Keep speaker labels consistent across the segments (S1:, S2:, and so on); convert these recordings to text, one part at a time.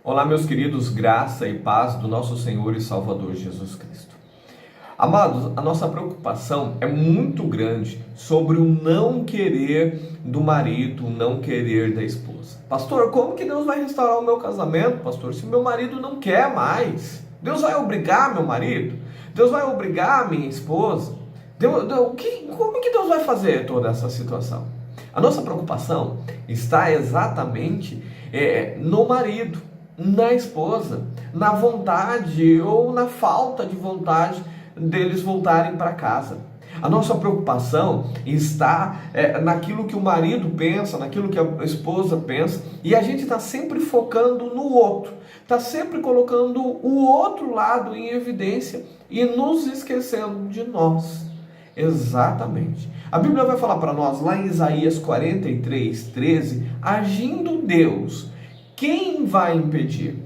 S1: Olá, meus queridos, graça e paz do nosso Senhor e Salvador Jesus Cristo. Amados, a nossa preocupação é muito grande sobre o não querer do marido, o não querer da esposa. Pastor, como que Deus vai restaurar o meu casamento, pastor, se meu marido não quer mais? Deus vai obrigar meu marido? Deus vai obrigar minha esposa? Como que Deus vai fazer toda essa situação? A nossa preocupação está exatamente no marido, na esposa, na vontade ou na falta de vontade deles voltarem para casa. A nossa preocupação está naquilo que o marido pensa, naquilo que a esposa pensa, e a gente está sempre focando no outro, está sempre colocando o outro lado em evidência e nos esquecendo de nós. Exatamente. A Bíblia vai falar para nós lá em Isaías 43:13, agindo Deus, quem vai impedir?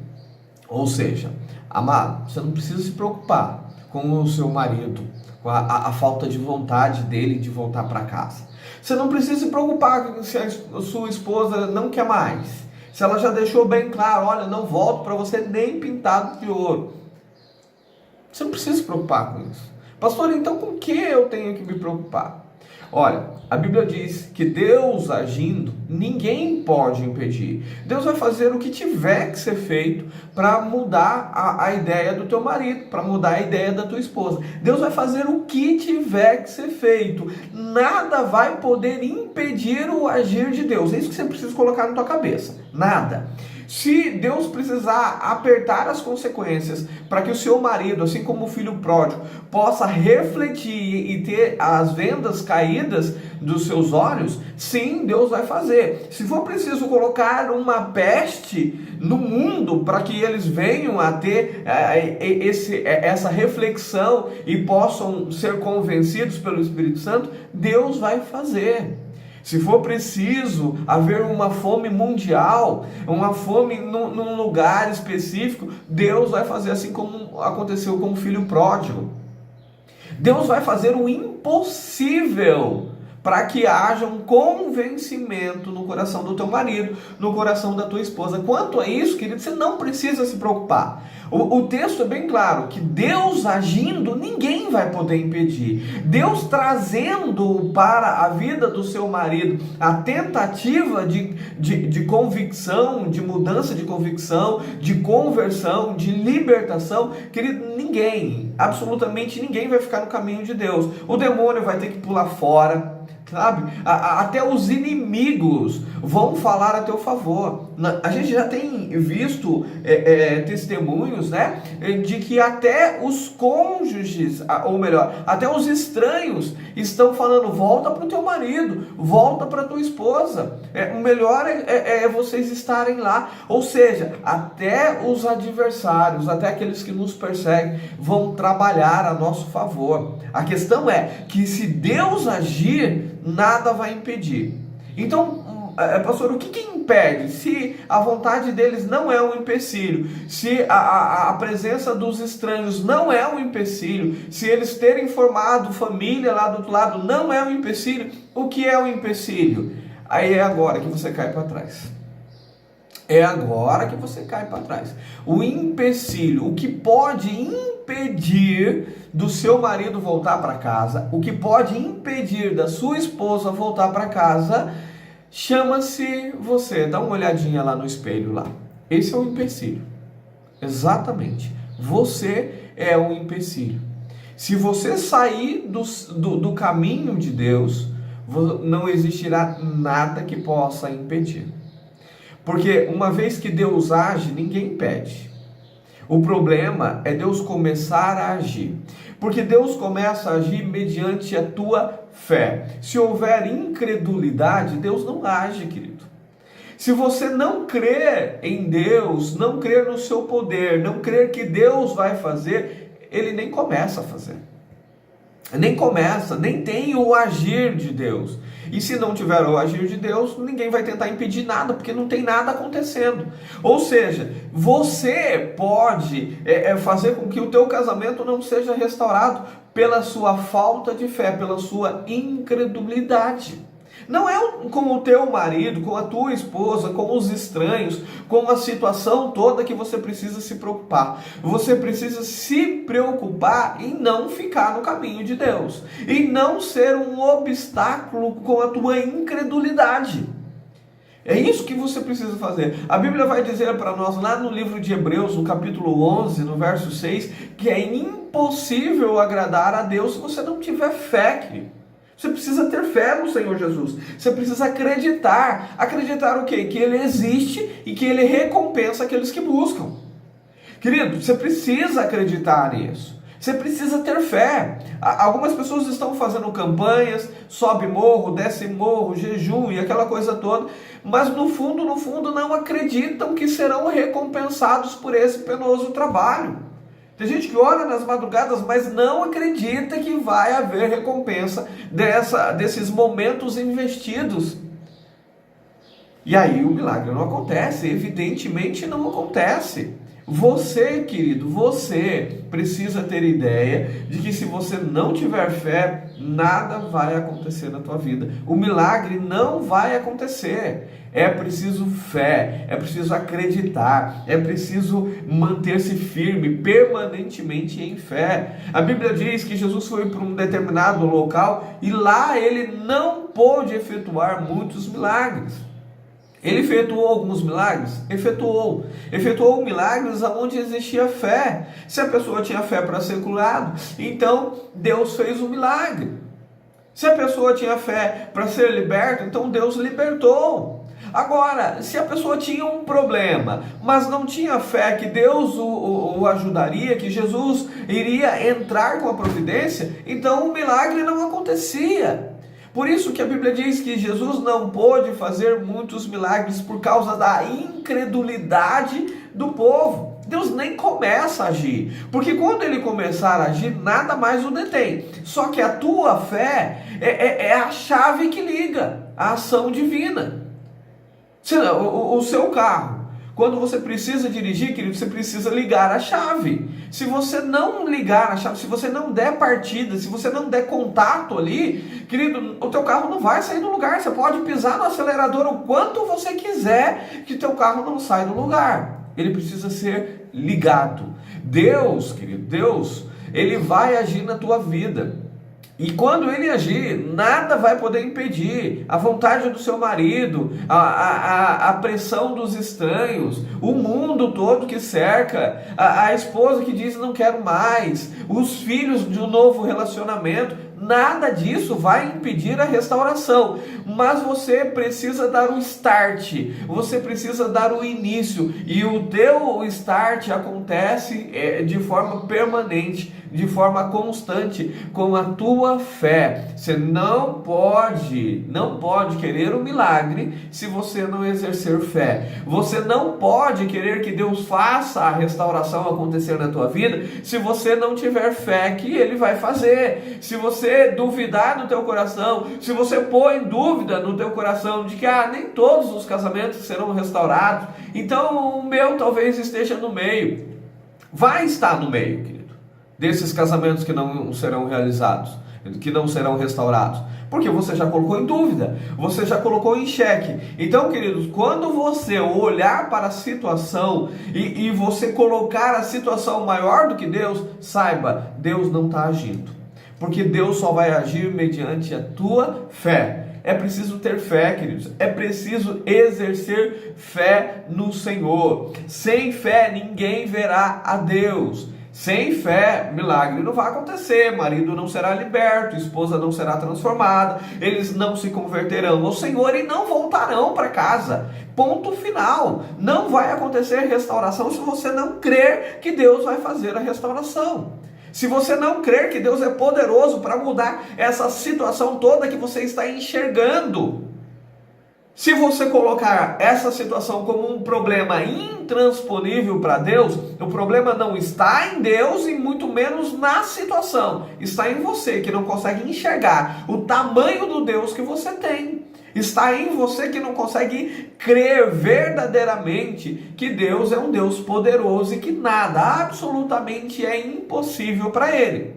S1: Ou seja, amado, você não precisa se preocupar com o seu marido, com a falta de vontade dele de voltar para casa. Você não precisa se preocupar se a sua esposa não quer mais. Se ela já deixou bem claro, olha, não volto para você nem pintado de ouro. Você não precisa se preocupar com isso. Pastor, então com que eu tenho que me preocupar? Olha, a Bíblia diz que Deus agindo, ninguém pode impedir. Deus vai fazer o que tiver que ser feito para mudar a ideia do teu marido, para mudar a ideia da tua esposa. Deus vai fazer o que tiver que ser feito. Nada vai poder impedir o agir de Deus. É isso que você precisa colocar na tua cabeça. Nada. Se Deus precisar apertar as consequências para que o seu marido, assim como o filho pródigo, possa refletir e ter as vendas caídas dos seus olhos, sim, Deus vai fazer. Se for preciso colocar uma peste no mundo para que eles venham a ter essa reflexão e possam ser convencidos pelo Espírito Santo, Deus vai fazer. Se for preciso haver uma fome mundial, uma fome num lugar específico, Deus vai fazer, assim como aconteceu com o filho pródigo. Deus vai fazer o impossível para que haja um convencimento no coração do teu marido, no coração da tua esposa. Quanto a isso, querido, você não precisa se preocupar. O texto é bem claro, que Deus agindo, ninguém vai poder impedir. Deus trazendo para a vida do seu marido a tentativa de convicção, de mudança de convicção, de conversão, de libertação, querido, ninguém, absolutamente ninguém vai ficar no caminho de Deus. O demônio vai ter que pular fora, sabe? Até os inimigos vão falar a teu favor. A gente já tem visto testemunhos, né, de que até os cônjuges, ou melhor, até os estranhos estão falando: volta para o teu marido, volta para a tua esposa, o melhor é vocês estarem lá. Ou seja, até os adversários, até aqueles que nos perseguem, vão trabalhar a nosso favor. A questão é que se Deus agir, nada vai impedir. Então, pastor, o que impede? Se a vontade deles não é um empecilho, se a presença dos estranhos não é um empecilho, se eles terem formado família lá do outro lado não é um empecilho, o que é um empecilho? Aí é agora que você cai para trás. É agora que você cai para trás. O empecilho, o que pode impedir do seu marido voltar para casa, o que pode impedir da sua esposa voltar para casa, chama-se você. Dá uma olhadinha lá no espelho lá. Esse é o empecilho. Exatamente. Você é o empecilho. Se você sair do caminho de Deus, não existirá nada que possa impedir. Porque uma vez que Deus age, ninguém impede. O problema é Deus começar a agir. Porque Deus começa a agir mediante a tua fé. Se houver incredulidade, Deus não age, querido. Se você não crer em Deus, não crer no seu poder, não crer que Deus vai fazer, Ele nem começa a fazer. Nem começa, nem tem o agir de Deus. E se não tiver o agir de Deus, ninguém vai tentar impedir nada, porque não tem nada acontecendo. Ou seja, você pode fazer com que o teu casamento não seja restaurado pela sua falta de fé, pela sua incredulidade. Não é com o teu marido, com a tua esposa, com os estranhos, com a situação toda que você precisa se preocupar. Você precisa se preocupar em não ficar no caminho de Deus, em não ser um obstáculo com a tua incredulidade. É isso que você precisa fazer. A Bíblia vai dizer para nós lá no livro de Hebreus, no capítulo 11, no verso 6, que é impossível agradar a Deus se você não tiver fé, querido. Você precisa ter fé no Senhor Jesus. Você precisa acreditar. Acreditar o quê? Que Ele existe e que Ele recompensa aqueles que buscam. Querido, você precisa acreditar nisso. Você precisa ter fé. Algumas pessoas estão fazendo campanhas, sobe morro, desce morro, jejum e aquela coisa toda, mas no fundo não acreditam que serão recompensados por esse penoso trabalho. Tem gente que ora nas madrugadas, mas não acredita que vai haver recompensa desses momentos investidos. E aí o milagre não acontece, evidentemente não acontece. Você, querido, você precisa ter ideia de que se você não tiver fé, nada vai acontecer na tua vida. O milagre não vai acontecer. É preciso fé, é preciso acreditar, é preciso manter-se firme, permanentemente em fé. A Bíblia diz que Jesus foi para um determinado local e lá ele não pôde efetuar muitos milagres. Ele efetuou alguns milagres? Efetuou milagres onde existia fé. Se a pessoa tinha fé para ser curado, então Deus fez um milagre. Se a pessoa tinha fé para ser liberta, então Deus libertou. Agora, se a pessoa tinha um problema, mas não tinha fé que Deus o ajudaria, que Jesus iria entrar com a providência, então o milagre não acontecia. Por isso que a Bíblia diz que Jesus não pôde fazer muitos milagres por causa da incredulidade do povo. Deus nem começa a agir, porque quando Ele começar a agir, nada mais o detém. Só que a tua fé é a chave que liga a ação divina. O seu carro, quando você precisa dirigir, querido, você precisa ligar a chave. Se você não ligar a chave, se você não der partida, se você não der contato ali, querido, o teu carro não vai sair do lugar. Você pode pisar no acelerador o quanto você quiser, que teu carro não sai do lugar. Ele precisa ser ligado. Deus, querido, Deus, Ele vai agir na tua vida. E quando Ele agir, nada vai poder impedir a vontade do seu marido, a pressão dos estranhos, o mundo todo que cerca, a esposa que diz não quero mais, os filhos de um novo relacionamento. Nada disso vai impedir a restauração, mas você precisa dar o start, você precisa dar o início, e o teu start acontece de forma permanente, de forma constante, com a tua fé. Você não pode querer um milagre se você não exercer fé. Você não pode querer que Deus faça a restauração acontecer na tua vida se você não tiver fé que Ele vai fazer. Se você duvidar no teu coração, se você pôr em dúvida no teu coração de que nem todos os casamentos serão restaurados, então o meu talvez esteja no meio. Vai estar no meio, querido, desses casamentos que não serão realizados, que não serão restaurados, porque você já colocou em dúvida, você já colocou em xeque. Então, queridos, quando você olhar para a situação e você colocar a situação maior do que Deus, saiba, Deus não está agindo, porque Deus só vai agir mediante a tua fé. É preciso ter fé, queridos. É preciso exercer fé no Senhor. Sem fé, ninguém verá a Deus. Sem fé, milagre não vai acontecer. Marido não será liberto, esposa não será transformada, eles não se converterão ao Senhor e não voltarão para casa. Ponto final. Não vai acontecer restauração se você não crer que Deus vai fazer a restauração. Se você não crer que Deus é poderoso para mudar essa situação toda que você está enxergando. Se você colocar essa situação como um problema intransponível para Deus, o problema não está em Deus e muito menos na situação. Está em você, que não consegue enxergar o tamanho do Deus que você tem. Está em você que não consegue crer verdadeiramente que Deus é um Deus poderoso e que nada, absolutamente, é impossível para Ele.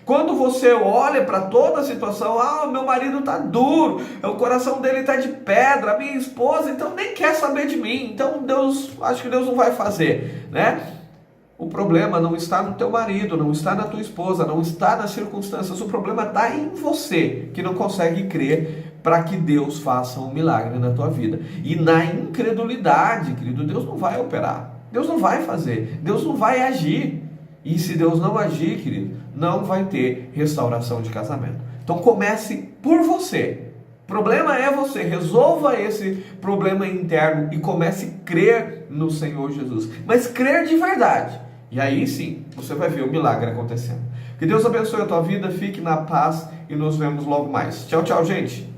S1: Quando você olha para toda a situação, o meu marido está duro, o coração dele está de pedra, a minha esposa então nem quer saber de mim, então acho que Deus não vai fazer, né? O problema não está no teu marido, não está na tua esposa, não está nas circunstâncias, o problema está em você, que não consegue crer para que Deus faça um milagre na tua vida. E na incredulidade, querido, Deus não vai operar, Deus não vai fazer, Deus não vai agir. E se Deus não agir, querido, não vai ter restauração de casamento. Então comece por você. O problema é você, resolva esse problema interno e comece a crer no Senhor Jesus. Mas crer de verdade. E aí sim, você vai ver o milagre acontecendo. Que Deus abençoe a tua vida, fique na paz e nos vemos logo mais. Tchau, tchau, gente!